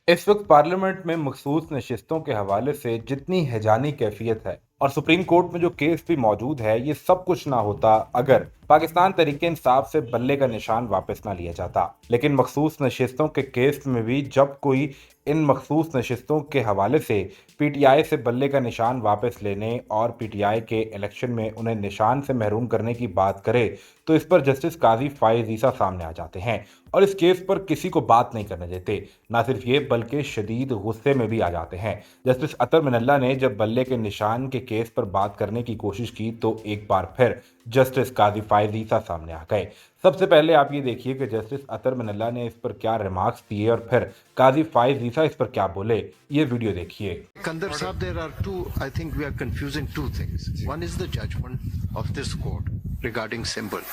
इस वक्त पार्लियामेंट में मखसूस नशिस्तों के हवाले से जितनी हैजानी कैफियत है और सुप्रीम कोर्ट में जो केस भी मौजूद है, ये सब कुछ ना होता अगर पाकिस्तान तहरीक इंसाफ से बल्ले का निशान वापस ना लिया जाता। लेकिन मखसूस नशिस्तों के केस में भी जब कोई इन मखसूस नशिस्तों के हवाले से पीटीआई से बल्ले का निशान वापस लेने और पीटीआई के इलेक्शन में उन्हें निशान से महरूम करने की बात करे, तो इस पर जस्टिस काजी फाइज ईसा सामने आ जाते हैं और इस केस पर किसी को बात नहीं करने देते। ना सिर्फ ये बल्कि शदीद गुस्से में भी आ जाते हैं। जस्टिस अतर मिनल्ला ने जब बल्ले के निशान के केस पर बात करने की कोशिश की तो एक बार फिर जस्टिस काजी फाइज ईसा सामने आ गए। सबसे पहले आप ये देखिए कि जस्टिस अतर मिनल्ला ने इस पर क्या रिमार्क्स दिए और फिर काजी फाइज ईसा इस पर क्या बोले, ये वीडियो देखिए। Kandar Sahab, there are two, I think we are confusing two things. One is the judgment of this court regarding symbol.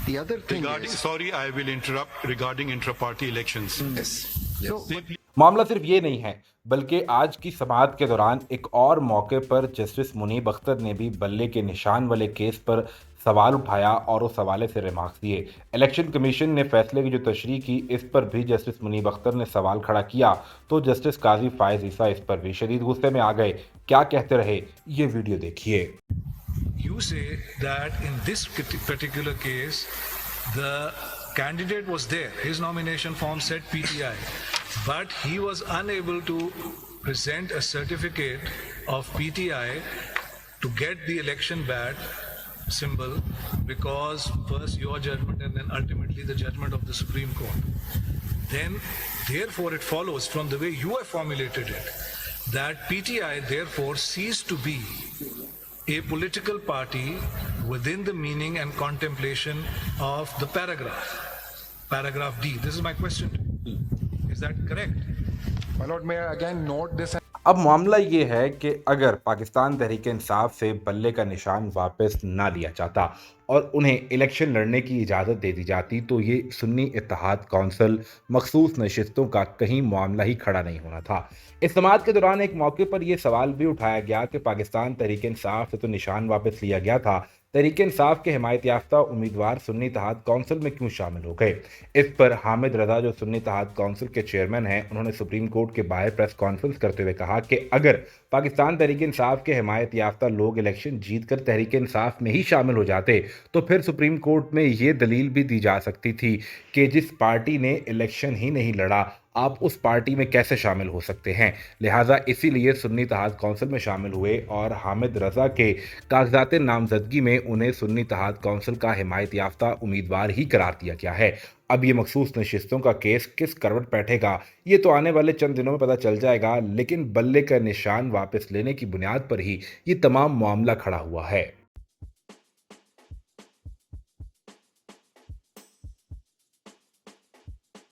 The other thing regarding, is... sorry, I will interrupt, regarding intra-party elections. Yes. Yes. मामला सिर्फ ये नहीं है, बल्कि आज की समाअत के दौरान एक और मौके पर जस्टिस मुनीब अख्तर ने भी बल्ले के निशान वाले केस पर सवाल उठाया और उस हवाले से रिमार्क्स दिए। इलेक्शन कमीशन ने फैसले की जो तशरीह की, इस पर भी जस्टिस मुनीब अख्तर ने सवाल खड़ा किया तो जस्टिस काजी फाइज ईसा इस पर भी शदीद गुस्से में आ गए। क्या कहते रहे, ये वीडियो देखिए। You say that in this particular case, the candidate was there. His nomination form said PTI, but he was unable to present a certificate of PTI to get the election badge symbol because first your judgment and then ultimately the judgment of the Supreme Court. Then, therefore, it follows from the way you have formulated it that PTI therefore ceased to be a political party within the meaning and contemplation of the paragraph D. This is my question to you. Is that correct? My lord, may I again note this? अब मामला ये है कि अगर पाकिस्तान तहरीक इंसाफ से बल्ले का निशान वापस ना लिया जाता और उन्हें इलेक्शन लड़ने की इजाज़त दे दी जाती, तो ये सुन्नी इत्तेहाद कौंसिल मखसूस नशिस्तों का कहीं मामला ही खड़ा नहीं होना था। इस समाअत के दौरान एक मौके पर यह सवाल भी उठाया गया कि पाकिस्तान तहरीक इंसाफ से तो निशान वापस लिया गया था, तहरीक इंसाफ के हिमायत याफ्ता उम्मीदवार सुन्नी इत्तेहाद कौंसिल में क्यों शामिल हो गए। इस पर हामिद रजा, जो सुन्नी इत्तेहाद कौंसिल के चेयरमैन हैं, उन्होंने सुप्रीम कोर्ट के बाहर प्रेस कॉन्फ्रेंस करते हुए कहा कि अगर पाकिस्तान तहरीक इंसाफ के हिमायत याफ्ता लोग इलेक्शन जीतकर तहरीक इंसाफ में ही शामिल हो जाते तो फिर सुप्रीम कोर्ट में ये दलील भी दी जा सकती थी कि जिस पार्टी ने इलेक्शन ही नहीं लड़ा, आप उस पार्टी में कैसे शामिल हो सकते हैं। लिहाजा इसीलिए सुन्नी इत्तेहाद कौंसिल में शामिल हुए और हामिद रजा के कागजात नामजदगी में उन्हें सुन्नी इत्तेहाद कौंसिल का हिमायत याफ्ता उम्मीदवार ही करार दिया गया है। अब ये मखसूस नशिस्तों का केस किस करवट बैठेगा, ये तो आने वाले चंद दिनों में पता चल जाएगा, लेकिन बल्ले का निशान वापस लेने की बुनियाद पर ही ये तमाम मामला खड़ा हुआ है।